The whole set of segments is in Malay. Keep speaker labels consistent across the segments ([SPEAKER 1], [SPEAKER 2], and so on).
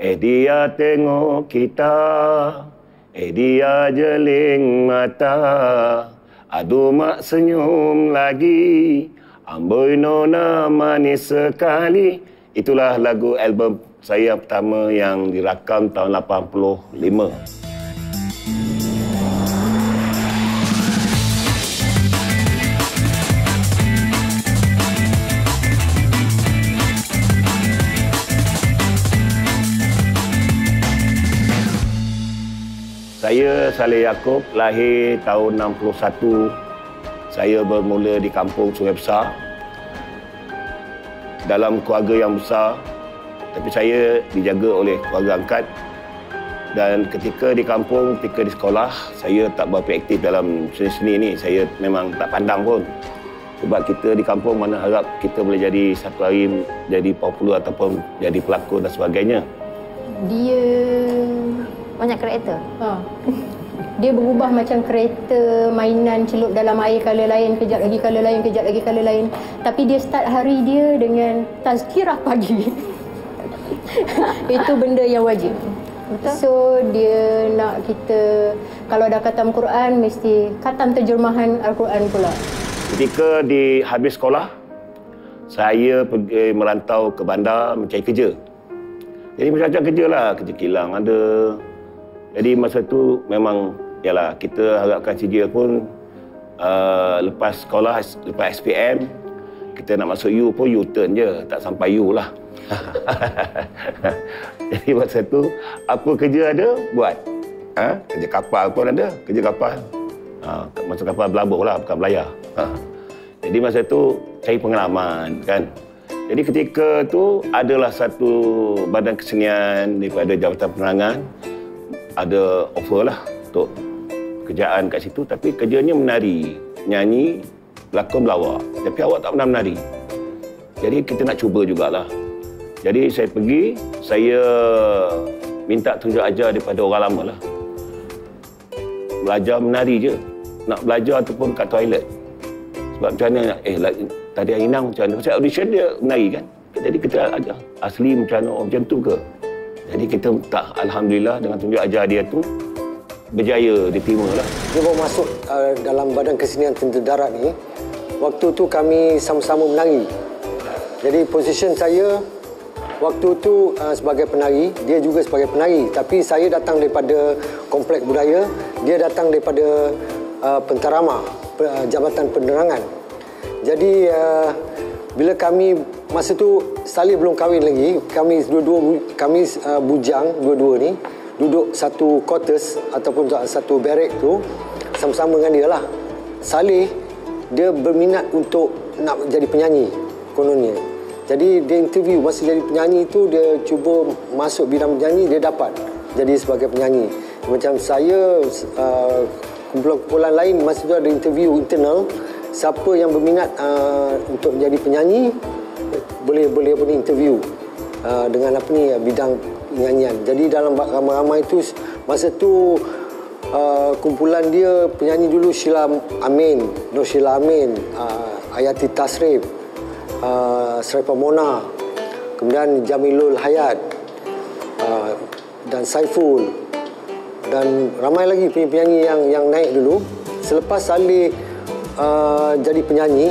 [SPEAKER 1] Dia tengok kita, dia jeling mata, aduh mak senyum lagi, amboi nona manis sekali. Itulah lagu album saya pertama yang dirakam tahun 85. Saya Saleh Yaakob, lahir tahun 61. Saya bermula di kampung Sungai Besar. Dalam keluarga yang besar, tapi saya dijaga oleh keluarga angkat. Dan ketika di kampung, ketika di sekolah, saya tak berapa aktif dalam seni-seni ni. Saya memang tak pandang pun. Sebab kita di kampung mana harap kita boleh jadi satu hari jadi popular ataupun jadi pelakon dan sebagainya.
[SPEAKER 2] Dia banyak karakter. Dia berubah macam kereta mainan celup dalam air, color lain, kejap lagi color lain, kejap lagi color lain. Tapi dia start hari dia dengan tazkirah pagi. Itu benda yang wajib. Betul? So dia nak kita, kalau dah khatam Quran, mesti khatam terjemahan Al-Quran pula. Ketika habis sekolah, saya pergi merantau ke bandar mencari kerja. Jadi macam-macam kerja lah, kerja kilang ada. Jadi masa tu memang, yalah, kita harapkan CJ pun lepas sekolah, lepas SPM, kita nak masuk U pun U-turn je, tak sampai U lah. Jadi masa tu, apa kerja ada, buat. Kerja kapal pun ada, kerja kapal. Masuk kapal berlabuh lah, bukan belayar. Jadi masa tu, cari pengalaman kan. Jadi ketika tu, adalah satu badan kesenian daripada Jabatan Penerangan. Ada offer lah untuk kerjaan kat situ, tapi kerjanya menari, nyanyi, lakon berlawak. Tapi awak tak pernah menari. Jadi kita nak cuba jugalah. Jadi saya pergi, saya minta tunjuk ajar daripada orang lama lah. Belajar menari je. Nak belajar ataupun kat toilet. Sebab macam mana, tadi Ainang macam mana. Pasal audition dia menari kan. Jadi kita ajar. Asli macam mana, macam tu ke? Jadi kita tak, alhamdulillah dengan tunjuk ajar dia tu berjaya diterima lah.
[SPEAKER 3] Dia baru masuk dalam Badan Kesenian Tentera Darat ni. Waktu tu kami sama-sama menari. Jadi position saya waktu tu sebagai penari, dia juga sebagai penari. Tapi saya datang daripada Kompleks Budaya, dia datang daripada Pentarama, Jabatan Penerangan. Jadi bila kami masa tu Saleh belum kahwin lagi, kami bujang dua-dua ni duduk satu quarters ataupun satu barrack tu sama-sama dengan dia lah. Saleh dia berminat untuk nak jadi penyanyi kononnya. Jadi dia interview, masa jadi penyanyi tu dia cuba masuk bidang penyanyi, dia dapat jadi sebagai penyanyi. Macam saya kumpulan-kumpulan lain masa tu ada interview internal, siapa yang berminat untuk menjadi penyanyi boleh interview dengan bidang nyanyian. Jadi dalam ramai-ramai itu masa tu kumpulan dia penyanyi dulu Sheila Amin, Nur Sheila Amin, Ayati Tasrif, Sraifa Mona, kemudian Jamilul Hayat dan Saiful dan ramai lagi penyanyi yang naik dulu. Selepas Saleh jadi penyanyi,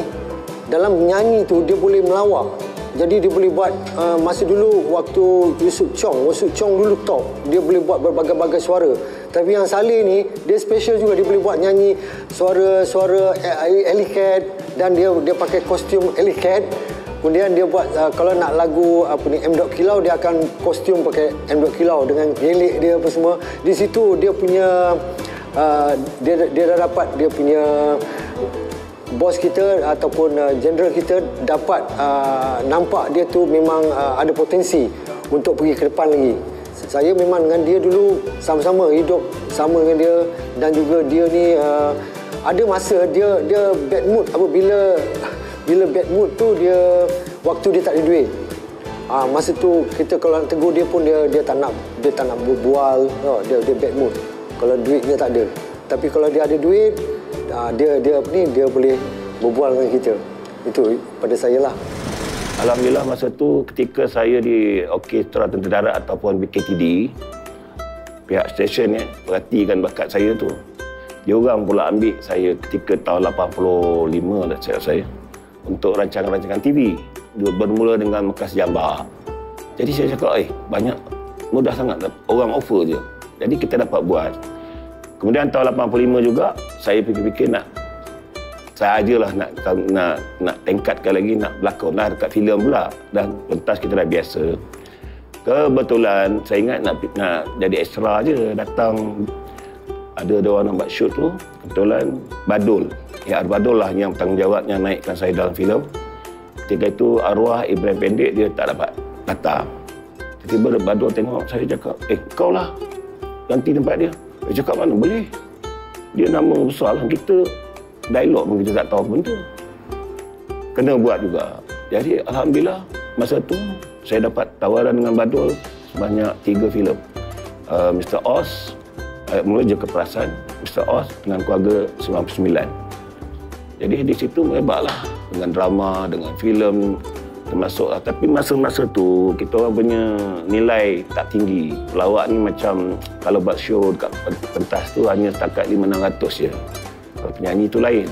[SPEAKER 3] dalam menyanyi tu dia boleh melawak. Jadi dia boleh buat masa dulu waktu Yusuf Chong dulu top, dia boleh buat berbagai-bagai suara. Tapi yang Saleh ni dia special juga, dia boleh buat nyanyi suara Alley Cat dan dia pakai kostum Alley Cat. Kemudian dia buat kalau nak lagu M. Kilau, dia akan kostum pakai M. Kilau dengan gelik dia apa semua. Di situ dia punya dia dah dapat dia punya bos kita ataupun general kita dapat nampak dia tu memang ada potensi untuk pergi ke depan lagi. Saya memang dengan dia dulu sama-sama hidup sama dengan dia, dan juga dia ni ada masa dia bad mood bila bad mood tu dia waktu dia tak ada duit. Masa tu kita kalau nak tegur dia pun dia tak nak berbual, dia bad mood kalau duitnya tak ada. Tapi kalau dia ada duit, dia boleh berbual dengan kita. Itu pada saya lah.
[SPEAKER 1] Alhamdulillah masa tu ketika saya di Orkestra Tentera Darat ataupun BKTD, pihak stesen perhatikan bakat saya tu. Dia orang pula ambil saya ketika tahun 85 dah saya untuk rancangan-rancangan TV. Bermula dengan Mekas Jambar. Jadi saya cakap, banyak mudah sangat orang offer je. Jadi kita dapat buat. Kemudian tahun 85 juga saya fikir-fikir sajalah nak tingkatkan lagi, nak berlakon lah dekat filem pula, dan pentas kita dah biasa. Kebetulan saya ingat nak jadi ekstra je, datang ada orang nak buat shoot tu, kebetulan Badul, Badul lah yang tanggungjawabnya naikkan saya dalam filem. Ketika itu arwah Ibrahim Pendek dia tak dapat datang. Tiba-tiba Badul tengok saya, cakap, kau lah ganti tempat dia. Saya cakap, mana boleh, dia nama besar lah, kita dialog pun kita tak tahu benda. Kena buat juga. Jadi Alhamdulillah masa tu saya dapat tawaran dengan Badul sebanyak 3 filem. Mr. Oz, mula je Keperasan, Mr. Oz dengan Keluarga 99. Jadi di situ hebatlah dengan drama, dengan filem termasuklah. Tapi masa-masa tu kita orang punya nilai tak tinggi. Pelawak ni macam kalau buat show dekat pentas tu hanya setakat 500-600 je. Penyanyi itu lain.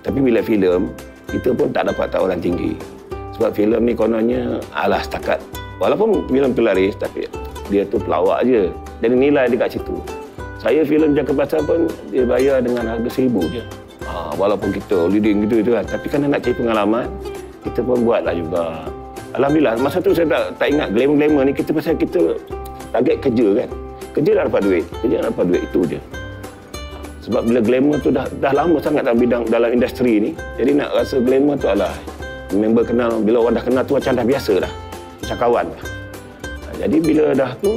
[SPEAKER 1] Tapi bila filem, kita pun tak dapat tawaran tinggi. Sebab filem ni kononnya setakat. Walaupun filem tu laris, tapi dia tu pelawak je. Jadi nilai dekat situ. Saya filem Jangka Pasal pun dia bayar dengan harga 1,000 je. Walaupun kita leading gitu kan. Tapi kan nak cari pengalaman, kita pun buatlah juga. Alhamdulillah, masa tu saya tak ingat glamour-glamour ni, kita pasal kita target kerja kan. Kerja dah dapat duit. Kerja dah dapat duit, itu je. Sebab bila glamour tu dah lama sangat dalam bidang, dalam industri ni. Jadi nak rasa glamour tu member kenal, bila orang dah kenal tu macam dah biasa dah. Macam kawan dah. Jadi bila dah tu,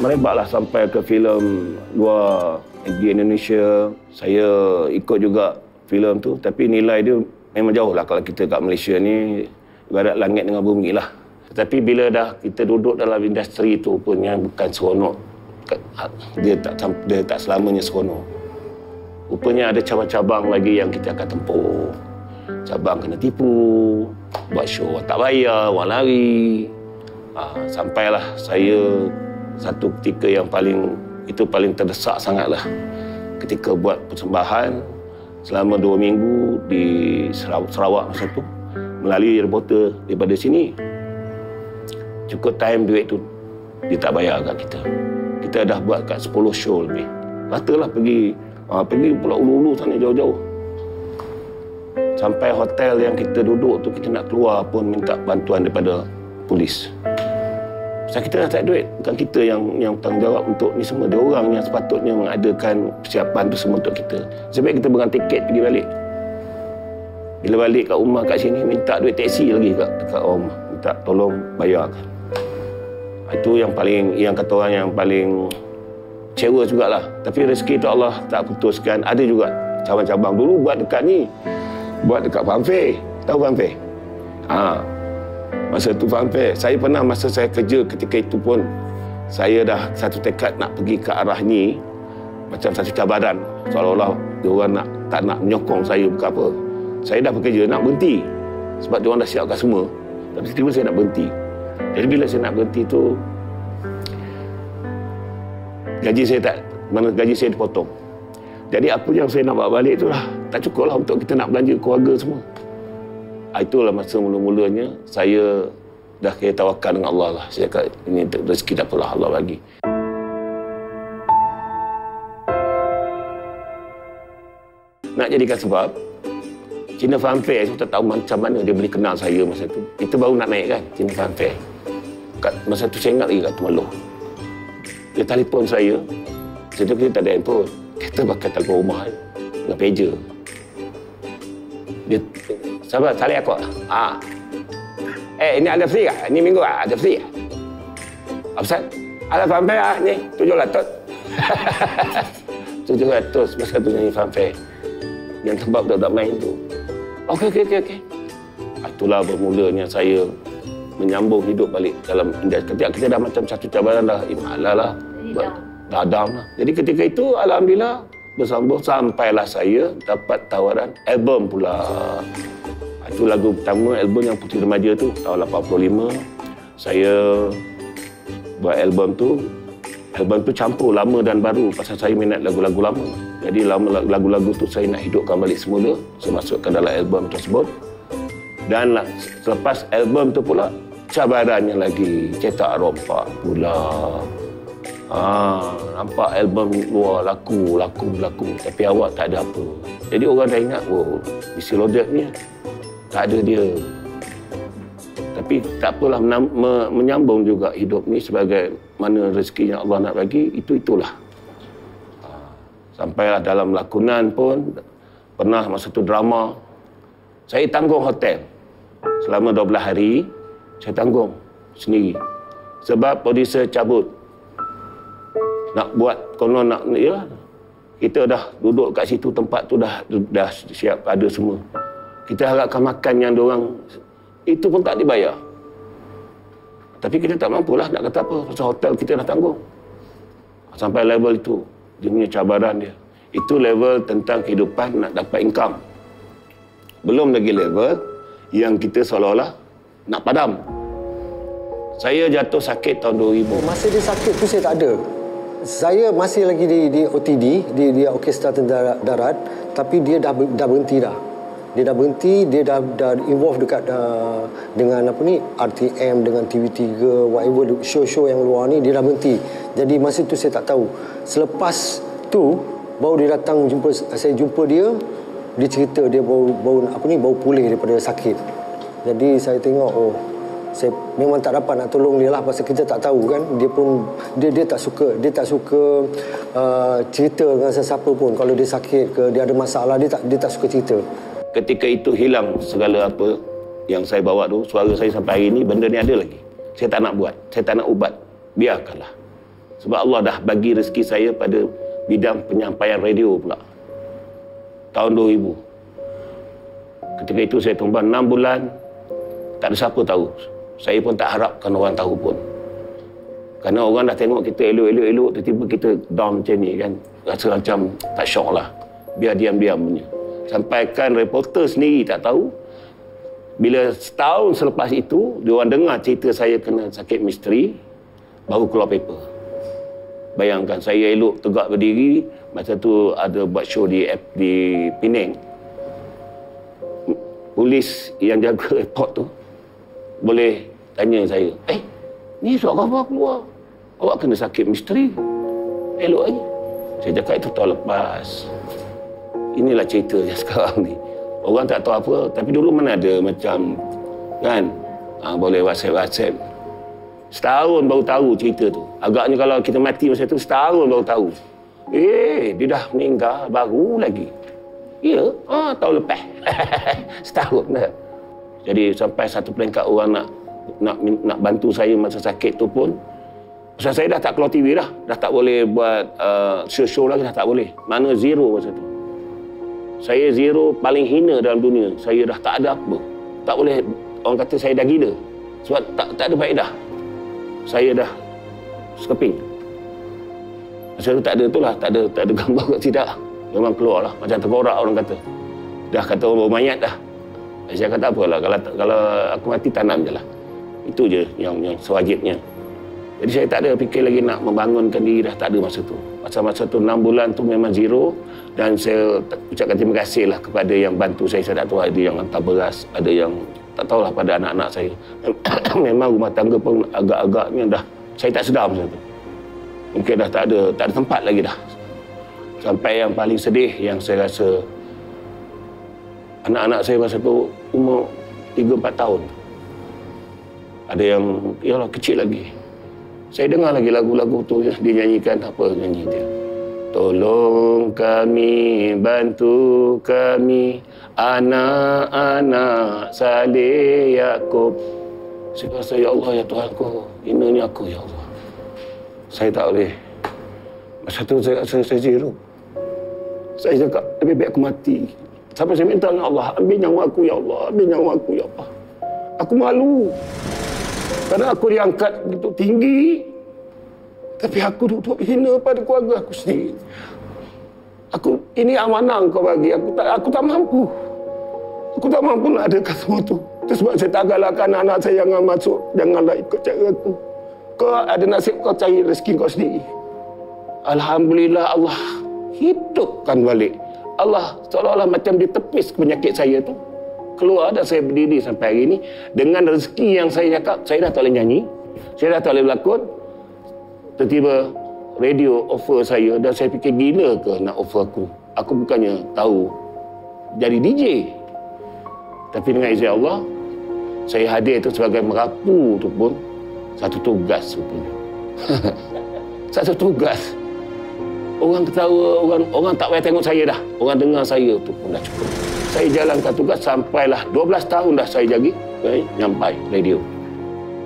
[SPEAKER 1] merebaklah sampai ke filem luar di Indonesia. Saya ikut juga filem tu. Tapi nilai dia memang jauh lah kalau kita kat Malaysia ni. Ibarat langit dengan bumi lah. Tetapi bila dah kita duduk dalam industri tu pun yang bukan seronok. Dia tak selamanya seronok. Rupanya ada cabang-cabang lagi yang kita akan tempuh. Cabang kena tipu, buat show tak bayar, orang lari. Sampailah saya satu ketika yang paling terdesak sangatlah. Ketika buat persembahan selama 2 minggu di Sarawak masa tu, melalui reporter daripada sini. Cukup time duit tu dia tak bayar kat kita. Kita dah buat kat 10 show lebih. Katalah pergi Pulau Ulu sana jauh-jauh. Sampai hotel yang kita duduk tu, kita nak keluar pun minta bantuan daripada polis. Sebab kita dah tak ada duit. Bukan kita yang tanggungjawab untuk ni semua. Dia orang yang sepatutnya mengadakan persiapan tu semua untuk kita. Sebab kita beringat tiket pergi balik. Bila balik kat rumah kat sini, minta duit teksi lagi dekat rumah. Minta tolong bayarkan. Itu yang kata orang yang paling kecewa jugalah. Tapi rezeki tu Allah tak putuskan. Ada juga cabang-cabang. Dulu buat dekat ni. Buat dekat Fanfare. Tahu Fanfare? Masa tu Fanfare. Saya pernah masa saya kerja ketika itu pun, saya dah satu tekad nak pergi ke arah ni. Macam satu cabaran. Seolah-olah diorang tak nak menyokong saya bukan apa. Saya dah bekerja, nak berhenti. Sebab diorang dah siapkan semua. Tapi tiba-tiba saya nak berhenti. Jadi bila saya nak berhenti tu, gaji saya dipotong. Jadi apa yang saya nak bawa balik tu lah, tak cukup lah untuk kita nak belanja keluarga semua. Itulah masa mula-mulanya saya dah kira tawakal dengan Allah lah. Saya kata, ini rezeki tak apalah, Allah bagi. Nak jadikan sebab, Cina Fanfare saya tak tahu macam mana dia boleh kenal saya masa tu. Kita baru nak naik kan, Cina Fanfare. Masa tu saya ingat lagi kat Temeloh. Dia telefon saya. Saya tu kita tak ada handphone. Kita pakai telefon rumah dengan pager. Dia, sahabat, salih aku. Ini ada free tak? Ini minggu ada free tak? Apa Ustaz? Ada Fanfare ni, 700. 700 masa tu nyanyi Fanfare. Yang tempat budak-budak main tu. Okey. Itulah bermulanya saya menyambung hidup balik dalam industri. Ketika kita dah macam satu cabaran dah, malah lah. Dah adam lah. Jadi ketika itu, Alhamdulillah, bersambung sampailah saya dapat tawaran album pula. Itu lagu pertama album yang Puteri Remaja tu tahun 85. Saya buat album tu campur lama dan baru pasal saya minat lagu-lagu lama. Jadi lagu-lagu tu saya nak hidupkan balik semula. Saya masukkan dalam album tersebut. Dan selepas album tu pula cabarannya lagi cetak rompak pula. Nampak album luar laku. Tapi awak tak ada apa. Jadi orang dah ingat, Missy Lodet ni tak ada dia. Tapi tak apalah, menyambung juga hidup ni sebagai mana rezeki yang Allah nak bagi, itulah. Sampailah dalam lakonan pun, pernah masa tu drama, saya tanggung hotel. Selama 12 hari, saya tanggung sendiri. Sebab producer cabut. Nak buat, konon nak, ya, kita dah duduk kat situ, tempat tu dah siap, ada semua. Kita harapkan makan yang diorang, itu pun tak dibayar. Tapi kita tak mampulah nak kata apa, pasal hotel kita dah tanggung. Sampai level itu, dia punya cabaran dia. Itu level tentang kehidupan nak dapat income. Belum lagi level yang kita seolah-olah nak padam. Saya jatuh sakit tahun 2000.
[SPEAKER 3] Masa dia sakit tu saya tak ada. Saya masih lagi di OTD, di Orkestra Tentera Darat, tapi dia dah berhenti dah. Dia dah berhenti, dia dah involve dekat dengan apa ni, RTM, dengan TV3, whatever show-show yang luar ni, dia dah berhenti. Jadi masa tu saya tak tahu. Selepas tu baru dia datang saya jumpa dia cerita dia baru pulih daripada sakit. Jadi saya tengok, saya memang tak dapat nak tolong dia lah, pasal kita tak tahu kan. Dia tak suka cerita dengan sesiapa pun. Kalau dia sakit ke dia ada masalah, dia tak suka cerita.
[SPEAKER 1] Ketika itu hilang segala apa yang saya bawa tu, suara saya sampai hari ini, benda ni ada lagi. Saya tak nak buat, saya tak nak ubat. Biarkanlah. Sebab Allah dah bagi rezeki saya pada bidang penyampaian radio pula. Tahun 2000. Ketika itu saya tumbang 6 bulan, tak ada siapa tahu. Saya pun tak harapkan orang tahu pun. Kerana orang dah tengok kita elok-elok, tiba-tiba kita down macam ni kan. Rasa macam tak syok lah. Biar diam-diam punya. Sampaikan reporter sendiri tak tahu. Bila setahun selepas itu, diorang dengar cerita saya kena sakit misteri, baru keluar paper. Bayangkan, saya elok tegak berdiri, masa tu ada buat show di Penang. Polis yang jaga airport tu boleh tanya saya, ni suara apa keluar? Awak kena sakit misteri. Elok lagi. Saya cakap itu tahun lepas. Inilah cerita yang sekarang ni. Orang tak tahu apa, tapi dulu mana ada macam, kan, boleh WhatsApp. Setahun baru tahu cerita tu. Agaknya kalau kita mati masa tu, setahun baru tahu. Dia dah meninggal, baru lagi. Ya, tahun lepas. Setahun dah. Jadi sampai satu peringkat orang nak bantu saya masa sakit tu pun, pasal saya dah tak keluar TV dah. Dah tak boleh buat show-show lagi, dah tak boleh. Mana zero masa tu. Saya zero paling hina dalam dunia. Saya dah tak ada apa. Tak boleh, orang kata saya dah gila. Sebab tak ada faedah. Saya dah sekeping. Masa tu tak ada tu lah. Tak ada gambar kat tidak. Memang keluar lah. Macam terkorak orang kata. Dah kata orang bawa mayat dah. Saya kata apalah. Kalau aku mati tanam je lah. Itu je yang sewajibnya. Jadi saya tak ada fikir lagi nak membangunkan diri, dah tak ada masa tu. Masa tu 6 bulan tu memang zero. Dan saya ucapkan terima kasih lah kepada yang bantu saya. Saya tak tahu, ada yang hantar beras, ada yang tak tahulah pada anak-anak saya. Memang rumah tangga pun agak-agaknya dah, saya tak sedar masa tu. Mungkin dah tak ada tempat lagi dah. Sampai yang paling sedih yang saya rasa, anak-anak saya masa tu umur 3-4 tahun. Ada yang yalah kecil lagi. Saya dengar lagi lagu-lagu tu dia nyanyikan, apa nyanyi dia. Tolong kami, bantu kami, anak-anak Saleh Yaakob. Saya rasa, ya Allah, ya Tuhanku, ini aku, ya Allah. Saya tak boleh. Masa tu saya rasa saya zero. Saya cakap, lebih baik aku mati. Sampai saya minta, ya Allah, ambil nyawa aku, ya Allah, ambil nyawa aku, ya Allah. Aku malu. Kerana aku diangkat begitu tinggi, tapi aku duduk hina pada keluarga aku sendiri. Ini amanah kau bagi. Aku tak mampu. Aku tak mampu nak adakan semua tu. Itu sebab saya tak galakkan anak saya jangan masuk, janganlah ikut cara aku. Kau ada nasib kau cari rezeki kau sendiri. Alhamdulillah Allah hidupkan balik. Allah seolah-olah macam dia tepis penyakit saya tu. Keluar dah saya berdiri sampai hari ini. Dengan rezeki yang saya cakap, saya dah tak boleh nyanyi. Saya dah tak boleh berlakon. Tiba-tiba radio offer saya dan saya fikir gila ke nak offer aku. Aku bukannya tahu jadi DJ. Tapi dengan izin Allah, saya hadir itu sebagai merapu tu pun satu tugas rupanya. Satu tugas. Orang ketawa, orang tak payah tengok saya dah. Orang dengar saya tu pun dah cukup. Saya jalankan tugas sampailah 12 tahun dah saya jadi nyampai radio.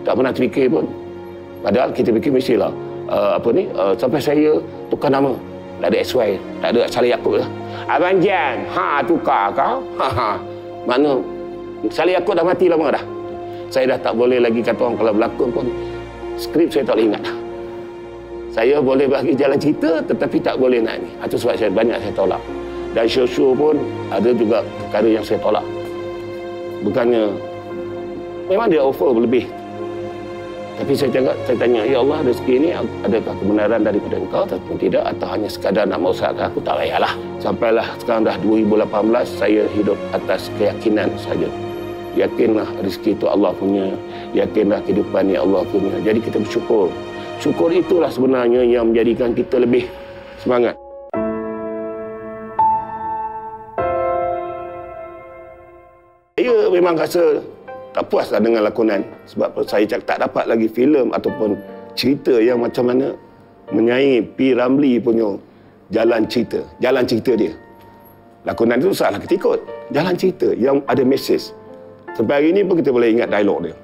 [SPEAKER 1] Tak pernah terfikir pun. Padahal kita fikir mestilah sampai saya tukar nama. Tak ada SY, tak ada Saleh Yaakob lah. Abang Jan, tukar kau? Mana Saleh Yaakob dah mati lama dah. Saya dah tak boleh lagi kata orang kalau berlakon pun skrip saya tak boleh ingat dah. Saya boleh bagi jalan cerita tetapi tak boleh nak ni. Itu sebab saya banyak saya tolak. Dan show-show pun ada juga perkara yang saya tolak. Bukannya memang dia offer lebih. Tapi saya tanya, ya Allah, rezeki ini adakah kebenaran daripada engkau ataupun tidak, atau hanya sekadar nak merosakan aku? Tak payahlah. Sampailah sekarang dah 2018, saya hidup atas keyakinan saja. Yakinlah rezeki itu Allah punya, yakinlah kehidupan ini Allah punya. Jadi kita bersyukur. Syukur itulah sebenarnya yang menjadikan kita lebih semangat. Saya memang rasa tak puaslah dengan lakonan sebab saya tak dapat lagi filem ataupun cerita yang macam mana menyaingi P. Ramlee punya jalan cerita dia. Lakonan itu susahlah kita ikut. Jalan cerita yang ada mesej. Sampai hari ini pun kita boleh ingat dialog dia.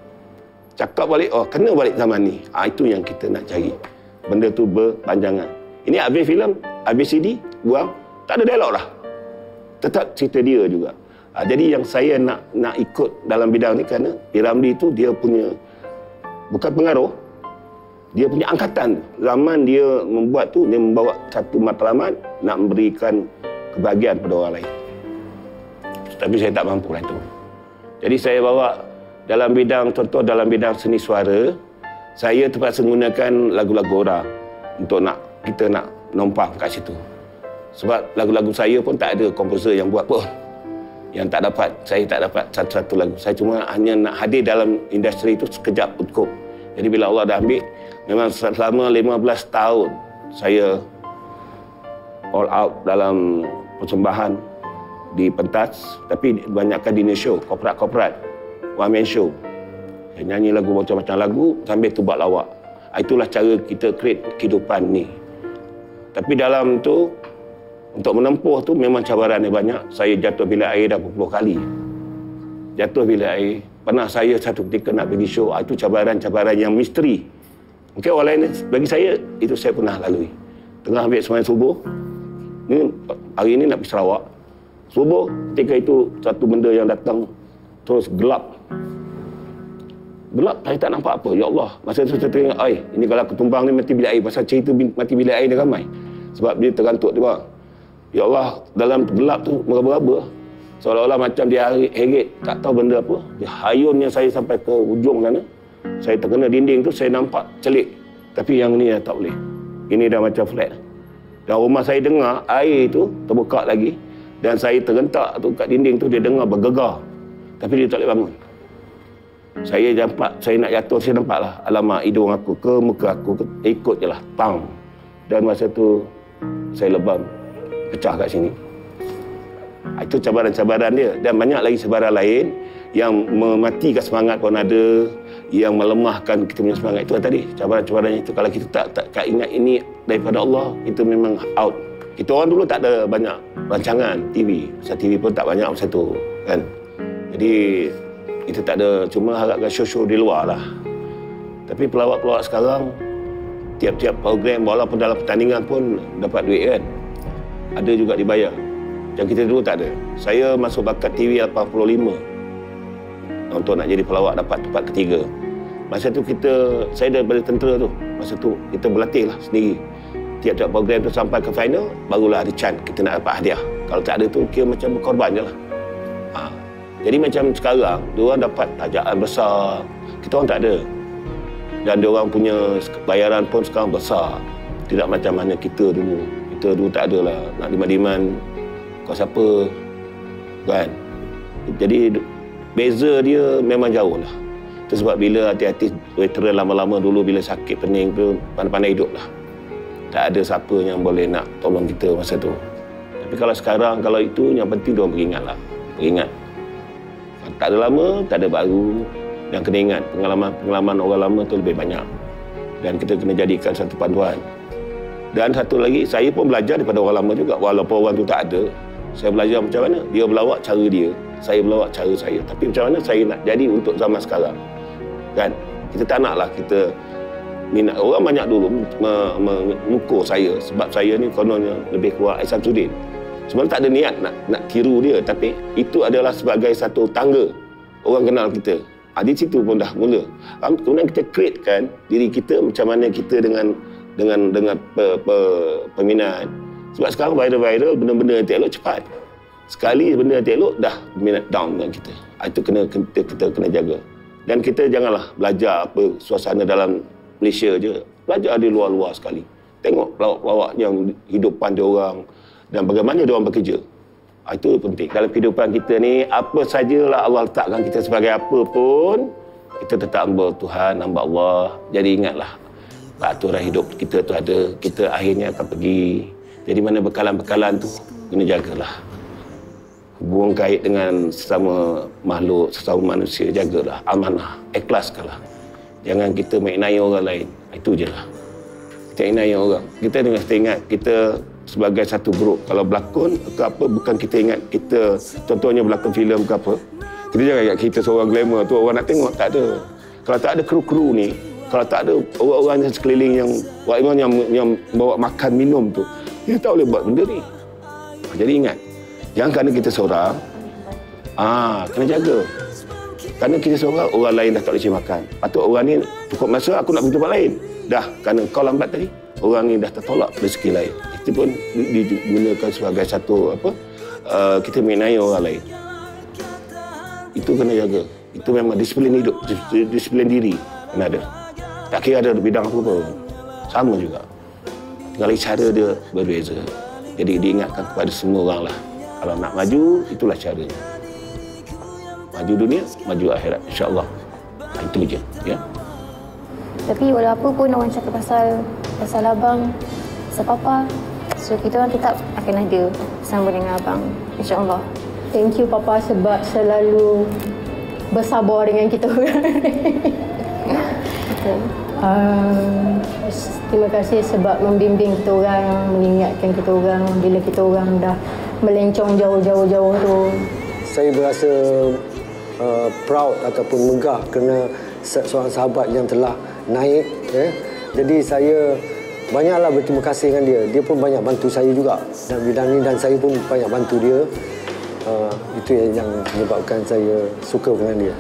[SPEAKER 1] Cakap balik, kena balik zaman ni. Itu yang kita nak cari. Benda tu berpanjangan. Ini habis filem, habis CD, buang, tak ada dialog lah. Tetap cerita dia juga. Jadi yang saya nak ikut dalam bidang ni kerana P. Ramlee tu dia punya bukan pengaruh, dia punya angkatan. Zaman dia membuat tu, dia membawa satu matlamat nak memberikan kebahagiaan pada orang lain. Tapi saya tak mampu lah itu. Jadi saya bawa dalam bidang, contoh dalam bidang seni suara, saya terpaksa menggunakan lagu-lagu orang untuk kita nak numpang kat situ. Sebab lagu-lagu saya pun tak ada komposer yang buat pun. Yang saya tak dapat satu-satu lagu. Saya cuma hanya nak hadir dalam industri itu sekejap cukup. Jadi bila Allah dah ambil, memang selama 15 tahun saya all out dalam persembahan di pentas, tapi banyakkan dinner show, korporat, one man show. Saya nyanyi lagu macam-macam lagu sambil tu buat lawak. Itulah cara kita create kehidupan ni. Tapi dalam tu, untuk menempuh tu memang cabaran dia banyak. Saya jatuh bilik air dah berpuluh kali. Jatuh bilik air. Pernah saya satu ketika nak pergi show. Itu cabaran-cabaran yang misteri. Mungkin orang lain, bagi saya, itu saya pernah lalui. Tengah ambil sembahyang subuh. Hari ini nak pergi Sarawak. Subuh, ketika itu satu benda yang datang. Terus gelap. Gelap, saya tak nampak apa. Ya Allah. Masa itu saya teringat, ini kalau aku tumbang ni mati bilik air. Pasal cerita mati bilik air ni ramai. Sebab dia tergantuk dia bang. Ya Allah, dalam gelap tu meraba-raba. Seolah-olah macam dia heret, tak tahu benda apa. Dia hayunnya saya sampai ke ujung sana. Saya terkena dinding tu, saya nampak celik. Tapi yang ni tak boleh. Ini dah macam flat. Dan rumah saya dengar air tu terbuka lagi. Dan saya tergentak tu kat dinding tu, dia dengar bergegar. Tapi dia tak boleh bangun. Saya nampak, saya nak jatuh, saya nampak lah alamak hidung aku ke muka aku, ikut je lah, tang. Dan masa tu, saya lebam. Pecah kat sini. Itu cabaran-cabaran dia. Dan banyak lagi cabaran lain yang mematikan semangat pun ada, yang melemahkan kita punya semangat. Itu tadi, cabaran-cabaran itu. Kalau kita tak ingat ini daripada Allah, itu memang out. Kita orang dulu tak ada banyak rancangan TV. Pasal TV pun tak banyak masa tu. Kan? Jadi, kita tak ada, cuma harapkan show-show di luar lah. Tapi pelawak-pelawak sekarang, tiap-tiap program, walaupun dalam pertandingan pun dapat duit kan. Ada juga dibayar. Yang kita dulu tak ada. Saya masuk bakat TV 85 untuk nak jadi pelawak, dapat tempat ketiga. Masa tu saya daripada tentera tu. Masa tu kita berlatih lah sendiri. Tiap-tiap program tu sampai ke final, barulah ada chance kita nak dapat hadiah. Kalau tak ada tu, kira macam berkorban je lah. Jadi macam sekarang, diorang dapat tajaan besar, kita orang tak ada. Dan diorang punya bayaran pun sekarang besar. Tidak macam mana kita dulu. Kita dulu tak ada lah, nak demand-demand kau siapa, kan. Jadi beza dia memang jauh lah. Itu sebab bila hati-hati veteran lama-lama dulu bila sakit pening tu, pandai-pandai hidup lah. Tak ada siapa yang boleh nak tolong kita masa tu. Tapi kalau sekarang, kalau itu yang penting diorang beringat lah. Beringat. Tak ada lama, tak ada baru. Yang kena ingat, pengalaman orang lama tu lebih banyak. Dan kita kena jadikan satu panduan. Dan satu lagi, saya pun belajar daripada orang lama juga. Walaupun orang tu tak ada, saya belajar macam mana. Dia berlawak cara dia, saya berlawak cara saya. Tapi macam mana saya nak jadi untuk zaman sekarang. Kan? Kita tak naklah kita minat. Orang banyak dulu mengukur saya. Sebab saya ni kononnya lebih kuat Aisyah Sudin. Sebenarnya tak ada niat nak tiru dia. Tapi itu adalah sebagai satu tangga. Orang kenal kita. Di situ pun dah mula. Kemudian kita createkan diri kita macam mana kita dengan peminat. Sebab sekarang viral benda-benda yang tak elok cepat. Sekali benda yang tak elok dah minat down dengan kita. Itu kita kena jaga. Dan kita janganlah belajar apa suasana dalam Malaysia je. Belajar di luar-luar sekali. Tengok pelawak-pelawak yang hidupan dia orang dan bagaimana dia orang bekerja. Itu penting. Dalam kehidupan kita ni, apa sajalah Allah letakkan kita sebagai apa pun, kita tetap hamba Tuhan, hamba Allah. Jadi ingatlah, peraturan hidup kita tu ada, kita akhirnya akan pergi. Jadi mana bekalan-bekalan tu, kena jagalah. Hubungan kait dengan sesama makhluk, sesama manusia, jagalah. Amanah, ikhlaskanlah. Jangan kita mengenai orang lain. Itu je lah. Kita mengenai orang. Kita dengan kita ingat, kita sebagai satu grup. Kalau berlakon ke apa, bukan kita ingat kita, contohnya berlakon filem ke apa, kita jangan ingat kita seorang glamour tu, orang nak tengok, tak ada. Kalau tak ada kru-kru ni, kalau tak ada orang-orang yang sekeliling yang bawa makan minum tu, kita tak boleh buat benda ni. Jadi ingat, jangan kerana kita seorang, kena jaga. Kerana kita seorang, orang lain dah tak boleh makan. Patut orang ni cukup masa aku nak pergi tempat lain. Dah, kerana kau lambat tadi, orang ni dah tertolak rezeki lain. Itu pun digunakan sebagai satu kita mengenai orang lain. Itu kena jaga. Itu memang disiplin hidup, disiplin diri kena ada. Tak kira ada bidang apa pun, sama juga. Tinggal cara dia berbeza. Jadi diingatkan kepada semua orang lah. Kalau nak maju, itulah caranya. Maju dunia, maju akhirat, insya-Allah. Itu je, ya.
[SPEAKER 2] Tapi walau apa pun orang cakap pasal abang, pasal papa, so kita orang tetap akan ada bersama dengan abang, insya-Allah. Thank you papa sebab selalu bersabar dengan kita orang. Terima kasih sebab membimbing kita orang, mengingatkan kita orang bila kita orang dah melencong jauh-jauh tu.
[SPEAKER 3] Saya berasa proud ataupun megah kerana seorang sahabat yang telah naik. Jadi saya banyaklah berterima kasih dengan dia. Dia pun banyak bantu saya juga dalam bidang ni dan saya pun banyak bantu dia. Itu yang menyebabkan saya suka dengan dia.